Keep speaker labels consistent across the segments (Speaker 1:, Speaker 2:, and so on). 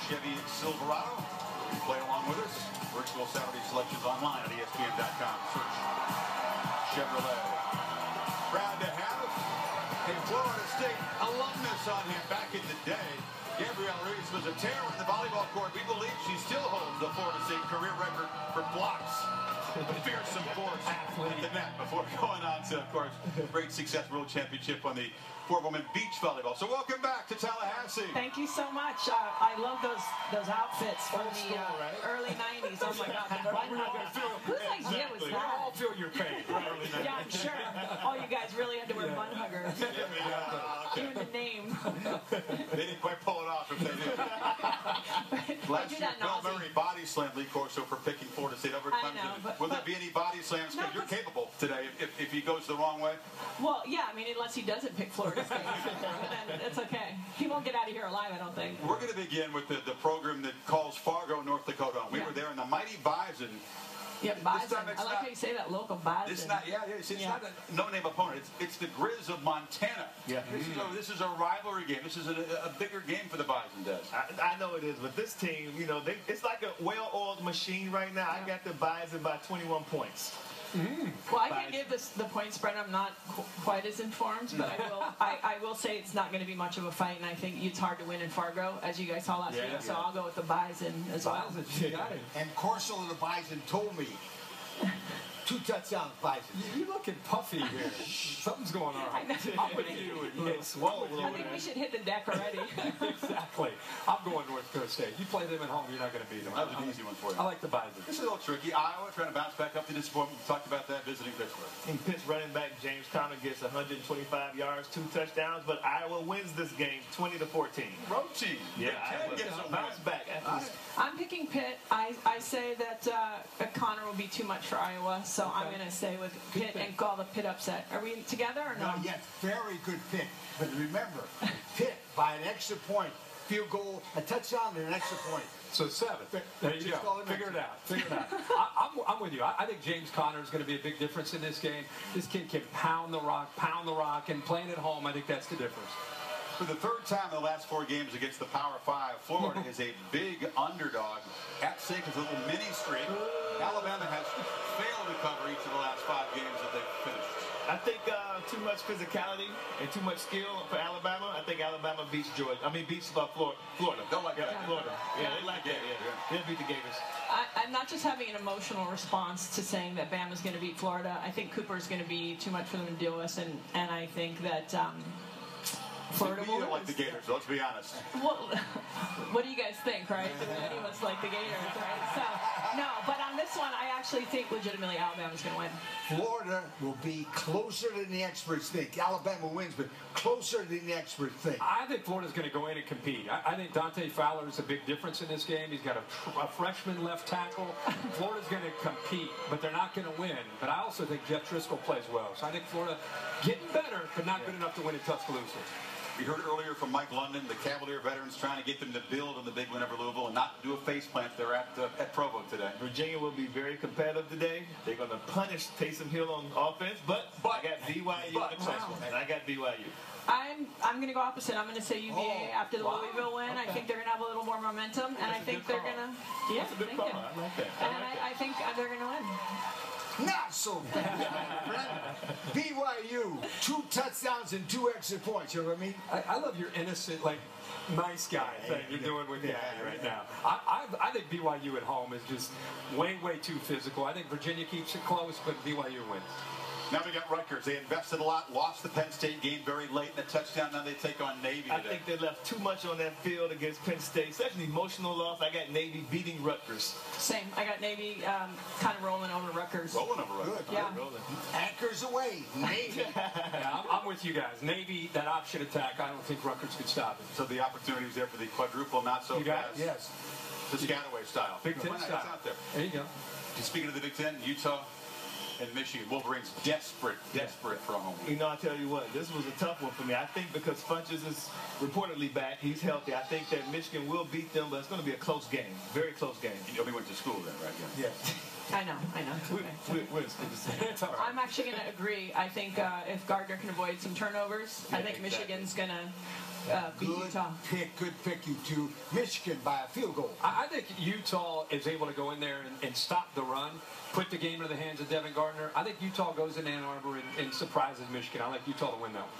Speaker 1: Chevy Silverado. Play along with us. Virtual Saturday selections online at ESPN.com. Search Chevrolet. Proud to have a Florida State alumnus on hand back in the day. Gabrielle Reese was a terror in the volleyball court. We believe she still holds the Florida State career record for blocks. A fearsome force at the net before going on to, of course, great success world championship on the four-woman beach volleyball. So welcome back to Tallahassee.
Speaker 2: Thank you so much. I love those outfits from the early 90s. Oh my God. Whose idea was that?
Speaker 3: I'll feel your pain.
Speaker 2: Yeah, I'm sure. All you guys really had to wear bun huggers. Even the name.
Speaker 1: They didn't quite pull it off if they did. Last year, Bill Murray body slammed Lee Corso for picking Florida State over Clemson. Will there be any body slams? Because you're capable today if he goes the wrong way.
Speaker 2: Well, yeah, I mean, unless he doesn't pick Florida State, then it's okay. He won't get out of here alive, I don't think.
Speaker 1: We're going to begin with the program that calls Fargo, North Dakota. We were there in the mighty Bison.
Speaker 2: Yeah, Bison. I like how you say that, local Bison.
Speaker 1: It's not, it's not a no-name opponent. It's the Grizz of Montana.
Speaker 3: Yeah.
Speaker 1: This is a rivalry game. This is a bigger game for the Bison, Des.
Speaker 4: I know it is, but this team, you know, it's like a well-oiled machine right now. I got the Bison by 21 points.
Speaker 2: Well, I can't give the point spread. I'm not quite as informed, but I will say it's not going to be much of a fight, and I think it's hard to win in Fargo, as you guys saw last week. So I'll go with the Bison as well.
Speaker 5: And Corso of the Bison told me 2 touchdowns, Bison.
Speaker 3: You're looking puffy here. Something's going on. I'm with you. It's swole.
Speaker 2: I think we should hit the deck already.
Speaker 3: Exactly. I'm going North Dakota State. You play them at home, you're not going to beat them.
Speaker 1: That was an easy one for you.
Speaker 3: I like the Bison.
Speaker 1: This is a little tricky. Iowa trying to bounce back up to disappointment. We talked about that visiting Pittsburgh.
Speaker 4: And Pitt's running back James Conner gets 125 yards, 2 touchdowns, but Iowa wins this game 20-14.
Speaker 1: Road team.
Speaker 4: Yeah, Iowa
Speaker 1: gets a
Speaker 4: bounce back.
Speaker 2: I'm picking Pitt. I say that Connor will be too much for Iowa, so I'm going to stay with Pitt and call the Pitt upset. Are we together or no?
Speaker 5: Yes, very good pick. But remember, Pitt by an extra point, field goal, a touchdown, and an extra point.
Speaker 3: So 7. There you go. Figure it out. I'm with you. I think James Conner is going to be a big difference in this game. This kid can pound the rock, and playing at home, I think that's the difference.
Speaker 1: For the 3rd time in the last 4 games against the Power 5, Florida is a big underdog. App State is a little mini streak. Alabama has failed to cover each of the last 5 games that they've finished.
Speaker 4: I think too much physicality and too much skill for Alabama. I think Alabama beats Florida. Florida.
Speaker 1: Don't like that.
Speaker 4: Florida. Yeah, they like that. They'll beat the Gators.
Speaker 2: I'm not just having an emotional response to saying that Bama's going to beat Florida. I think Cooper's going to be too much for them to deal with, and I think that Florida will
Speaker 1: don't like the Gators, so let's be honest.
Speaker 2: Well, what do you guys think, right? Any of us like the Gators, right? So, no, but on this one, I actually think legitimately Alabama's going to win.
Speaker 5: Florida will be closer than the experts think. Alabama wins, but closer than the experts think.
Speaker 3: I think Florida's going to go in and compete. I think Dante Fowler is a big difference in this game. He's got a freshman left tackle. Florida's going to compete, but they're not going to win. But I also think Jeff Driscoll plays well. So I think Florida getting better, but not good enough to win in Tuscaloosa.
Speaker 1: We heard earlier from Mike London, the Cavalier veterans trying to get them to build on the big win over Louisville and not do a face plant there at Provo today.
Speaker 4: Virginia will be very competitive today. They're going to punish Taysom Hill on offense, but I got BYU in the close one, and I got BYU.
Speaker 2: I'm going to go opposite. I'm going to say UVA after the Louisville win. I think they're going to have a little more momentum, and I think they're going to. Yeah,
Speaker 4: that's a good call. I like that.
Speaker 2: And I think they're going to win.
Speaker 5: Not so bad, my friend. BYU, 2 touchdowns and 2 extra points. You know what I mean?
Speaker 3: I love your innocent, nice guy thing you're doing with Daddy right now. I think BYU at home is just way too physical. I think Virginia keeps it close, but BYU wins.
Speaker 1: Now we got Rutgers. They invested a lot, lost the Penn State game very late in the touchdown. Now they take on Navy today.
Speaker 4: I think they left too much on that field against Penn State. Such an emotional loss. I got Navy beating Rutgers.
Speaker 2: Same. I got Navy kind of rolling over Rutgers.
Speaker 1: Rolling over Rutgers.
Speaker 2: Yeah.
Speaker 5: Anchors away. Navy.
Speaker 3: Yeah, I'm with you guys. Navy, that option attack, I don't think Rutgers could stop it.
Speaker 1: So the opportunity is there for the quadruple, not so fast.
Speaker 3: Yes.
Speaker 1: Piscataway style.
Speaker 3: Big Ten style.
Speaker 1: Out there.
Speaker 3: There you go.
Speaker 1: And speaking of the Big Ten, Utah and Michigan. Wolverines desperate for a home win.
Speaker 4: You know, I tell you what, this was a tough one for me. I think because Funches is reportedly back, he's healthy. I think that Michigan will beat them, but it's going to be a close game. Very close game.
Speaker 1: You know, we went to school then, right?
Speaker 4: Yeah.
Speaker 2: I know. It's okay.
Speaker 4: It's all right.
Speaker 2: I'm actually going to agree. I think if Gardner can avoid some turnovers, I think Michigan's going to beat Utah.
Speaker 5: Good pick, you two. Michigan by a field goal.
Speaker 3: I think Utah is able to go in there and stop the run, put the game into the hands of Devin Gardner. I think Utah goes in Ann Arbor and surprises Michigan. I like Utah to win that one.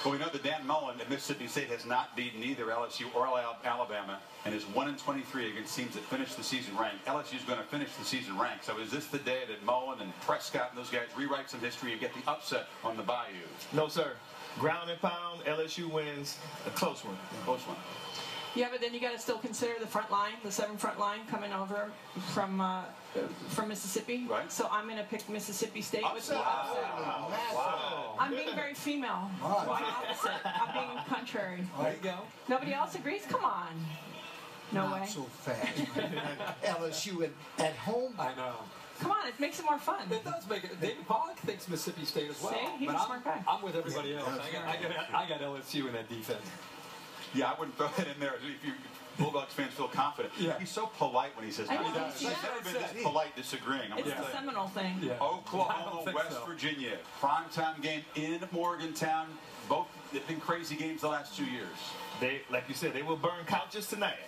Speaker 1: Well, we know that Dan Mullen at Mississippi State has not beaten either LSU or Alabama and is 1-23 against teams that finished the season ranked. LSU is going to finish the season ranked. So is this the day that Mullen and Prescott and those guys rewrite some history and get the upset on the Bayou?
Speaker 4: No, sir. Ground and pound, LSU wins a close one.
Speaker 1: Close one.
Speaker 2: Yeah, but then you got to still consider the front line, the 7 front line coming over from Mississippi.
Speaker 1: Right.
Speaker 2: So I'm going to pick Mississippi State with the
Speaker 1: Upset.
Speaker 2: upset.
Speaker 1: Wow.
Speaker 2: I'm being very female.
Speaker 5: Wow.
Speaker 2: Quite opposite. I'm being contrary.
Speaker 3: There you go.
Speaker 2: Nobody else agrees? Come on. No
Speaker 5: Not
Speaker 2: way.
Speaker 5: so fast. LSU at home.
Speaker 3: I know.
Speaker 2: Come on, it makes it more fun.
Speaker 3: It does make it. David Pollack thinks Mississippi State as well.
Speaker 2: See? He's
Speaker 3: but
Speaker 2: a smart guy.
Speaker 3: I'm with everybody else. I got LSU in that defense.
Speaker 1: Yeah, I wouldn't throw that in there if you Bulldogs fans feel confident.
Speaker 3: Yeah.
Speaker 1: He's so polite when he says
Speaker 2: I know,
Speaker 1: that.
Speaker 2: he
Speaker 1: I've
Speaker 2: does.
Speaker 1: never been this polite disagreeing.
Speaker 2: It's the Seminole thing.
Speaker 3: Yeah. I
Speaker 1: Oklahoma,
Speaker 3: don't think
Speaker 1: West
Speaker 3: so.
Speaker 1: Virginia. Primetime game in Morgantown. Both have been crazy games the last 2 years.
Speaker 4: They, like you said, they will burn couches tonight.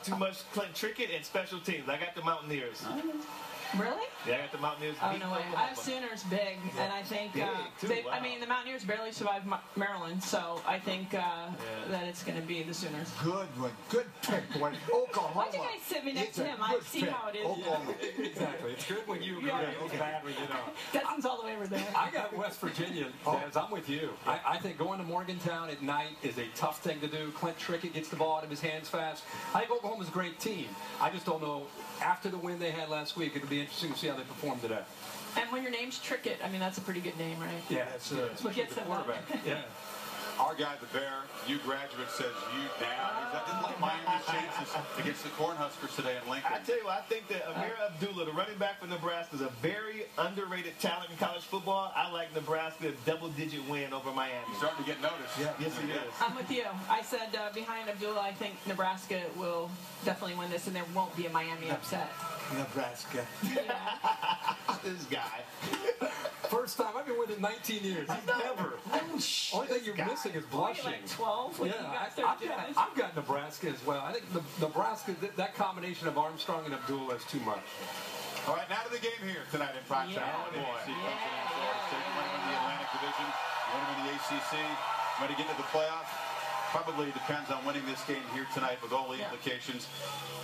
Speaker 4: Too much Clint Trickett and special teams. I got the Mountaineers.
Speaker 2: Really?
Speaker 4: Yeah, I got the Mountaineers.
Speaker 2: Oh,
Speaker 4: beat
Speaker 2: no way.
Speaker 4: Oklahoma.
Speaker 2: I have Sooners big, and I think,
Speaker 4: Big, too, wow.
Speaker 2: I mean, the Mountaineers barely survived Maryland, so I think that it's going to be the Sooners.
Speaker 5: Good one. Good pick, boy. Oklahoma.
Speaker 2: Why'd you guys sit me next
Speaker 5: It's
Speaker 2: to
Speaker 5: a
Speaker 2: him? I
Speaker 5: good
Speaker 2: see
Speaker 5: pick.
Speaker 2: how it is.
Speaker 5: Oklahoma.
Speaker 3: Exactly. It's good when you agree.
Speaker 2: Yeah.
Speaker 3: It's bad when you don't.
Speaker 2: Cousins all the way over there.
Speaker 3: I got West Virginia, Daz. I'm with you. I think going to Morgantown at night is a tough thing to do. Clint Trickett gets the ball out of his hands fast. I think Oklahoma's a great team. I just don't know. After the win they had last week, it'll be interesting to see how they perform today.
Speaker 2: And when your name's Trickett, I mean, that's a pretty good name, right?
Speaker 3: Yeah, it's especially
Speaker 2: Gets
Speaker 3: the
Speaker 2: them
Speaker 3: quarterback. Yeah.
Speaker 1: Our guy, the Bear, you graduate, says you now. He didn't like Miami's chances against the Cornhuskers today in Lincoln.
Speaker 4: I tell you what, I think that Amir Abdullah, the running back for Nebraska, is a very underrated talent in college football. I like Nebraska double-digit win over Miami.
Speaker 1: He's starting to get noticed.
Speaker 5: Yeah.
Speaker 4: Yes, he is.
Speaker 2: I'm with you. I said behind Abdullah, I think Nebraska will definitely win this, and there won't be a Miami upset.
Speaker 5: Nebraska.
Speaker 4: This guy.
Speaker 3: First time. I've been with him 19 years. He's never. Only thing you're missing is
Speaker 2: What,
Speaker 3: blushing.
Speaker 2: you're like 12 when you guys started doing this?
Speaker 3: I've got Nebraska as well. I think Nebraska, that combination of Armstrong and Abdullah is too much.
Speaker 1: All right, now to the game here tonight in prime time.
Speaker 2: Yeah.
Speaker 1: Oh, boy. Florida State winning in the Atlantic Division, winning in the ACC, going to get to the playoff. Probably depends on winning this game here tonight with all the implications.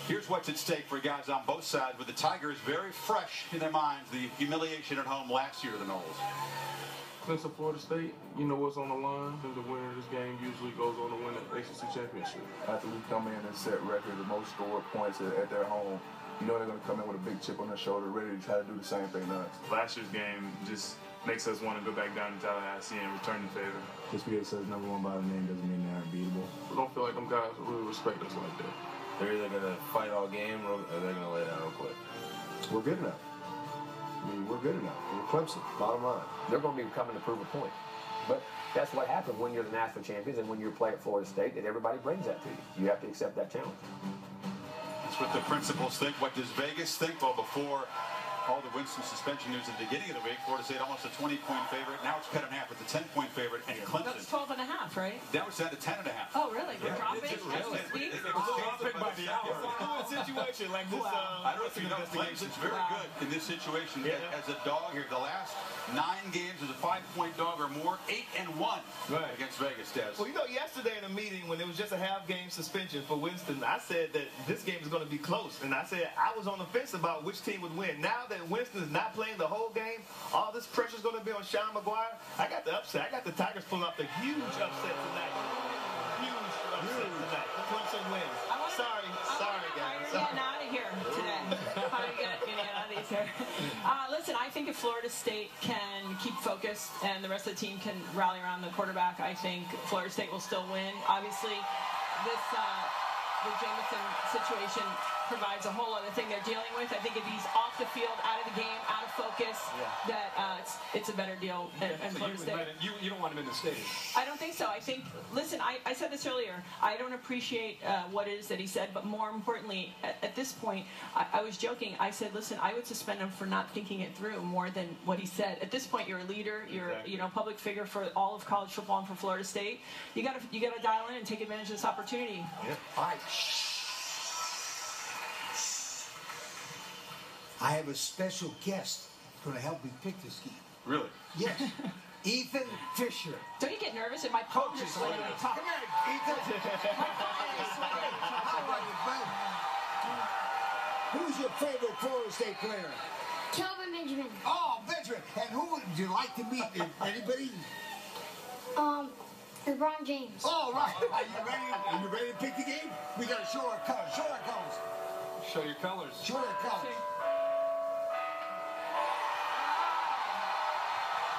Speaker 1: Here's what's at stake for guys on both sides, with the Tigers very fresh in their minds, the humiliation at home last year to the Noles.
Speaker 6: Clemson, Florida State, you know what's on the line. And the winner of this game usually goes on to win the ACC championship.
Speaker 7: After we come in and set record, the most scored points at their home, you know they're going to come in with a big chip on their shoulder, ready to try to do the same thing to us.
Speaker 6: Last year's game just makes us want to go back down to Tallahassee and return the favor.
Speaker 7: Just because it says number one by the name doesn't mean they're unbeatable.
Speaker 6: I don't feel like them guys really respect us like that.
Speaker 8: They're either going to fight all game or they're going to lay down real quick.
Speaker 7: We're good enough. I mean, we're good enough. We're Clemson, bottom line.
Speaker 9: They're going to be coming to prove a point. But that's what happens when you're the national champions and when you play at Florida State, that everybody brings that to you. You have to accept that challenge.
Speaker 1: That's what the principals think. What does Vegas think? Well, before all the Winston suspension news at the beginning of the week, Florida State almost a 20-point favorite. Now it's cut in half with the 10-point favorite, and Clemson.
Speaker 2: That's 12 and a half, right?
Speaker 1: Now it's down to 10 and a half.
Speaker 2: Oh, really? We're dropping?
Speaker 1: It's
Speaker 2: As we speak?
Speaker 3: Dropping by the hour.
Speaker 4: It's a fluid situation like this.
Speaker 1: I don't know if you know, Clemson's very good in this situation as a dog here. The last 9 games as a 5-point dog or more, 8-1 against Vegas, Des.
Speaker 4: Well, you know, yesterday in a meeting when it was just a half-game suspension for Winston, I said that this game is going to be close. And I said I was on the fence about which team would win. Now that Winston is not playing the whole game, all this pressure is going to be on Sean McGuire. I got the upset. I got the Tigers pulling off the huge upset tonight. Huge upset tonight. Clemson wins. Sorry, guys.
Speaker 2: How are you getting out of here today? How are you getting out of these here? Listen, I think if Florida State can keep focused and the rest of the team can rally around the quarterback, I think Florida State will still win. Obviously, the Jamison situation provides a whole other thing they're dealing with. I think if he's off the field, out of the game, out of focus, that it's a better deal in Florida State.
Speaker 3: You don't want him in the stadium.
Speaker 2: I don't think so. I think, listen, I said this earlier. I don't appreciate what it is that he said, but more importantly, at this point, I was joking. I said, listen, I would suspend him for not thinking it through more than what he said. At this point, you're a leader. You're a public figure for all of college football and for Florida State. You got to dial in and take advantage of this opportunity.
Speaker 5: Yep. All right. I have a special guest going to help me pick this game.
Speaker 1: Really?
Speaker 5: Yes. Ethan Fisher.
Speaker 2: Don't you get nervous? My palms are sweating when you talk.
Speaker 5: Come here, Ethan. How are you, bud? Who's your favorite Florida State player?
Speaker 10: Kelvin Benjamin.
Speaker 5: Oh, Benjamin. And who would you like to meet? Anybody?
Speaker 10: LeBron James.
Speaker 5: Oh, right. Are you ready to pick the game? We got to show our colors. Show our colors.
Speaker 3: Show your colors.
Speaker 5: Show our colors.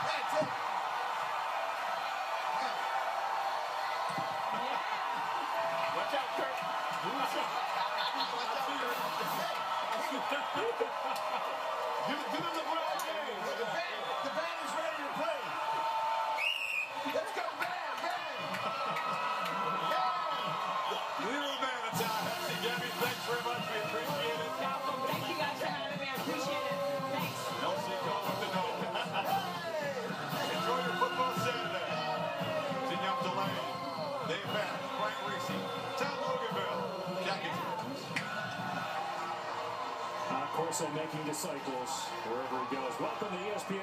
Speaker 5: That's it.
Speaker 4: Watch out, Kurt. Watch out. Give it LeBron James.
Speaker 5: The band is ready to play. Let's go, band, band.
Speaker 1: Little man in Tallahassee. Gabby, thanks very much. We appreciate it.
Speaker 2: Thank you guys for having me. I appreciate it. Thanks.
Speaker 1: LC going with the nose. Enjoy your football Saturday. To Young Delaney, Dave Bass, Frank Reese, Tom Loganville, Jackie Jones.
Speaker 11: Corso making disciples wherever he goes. Welcome to ESPN.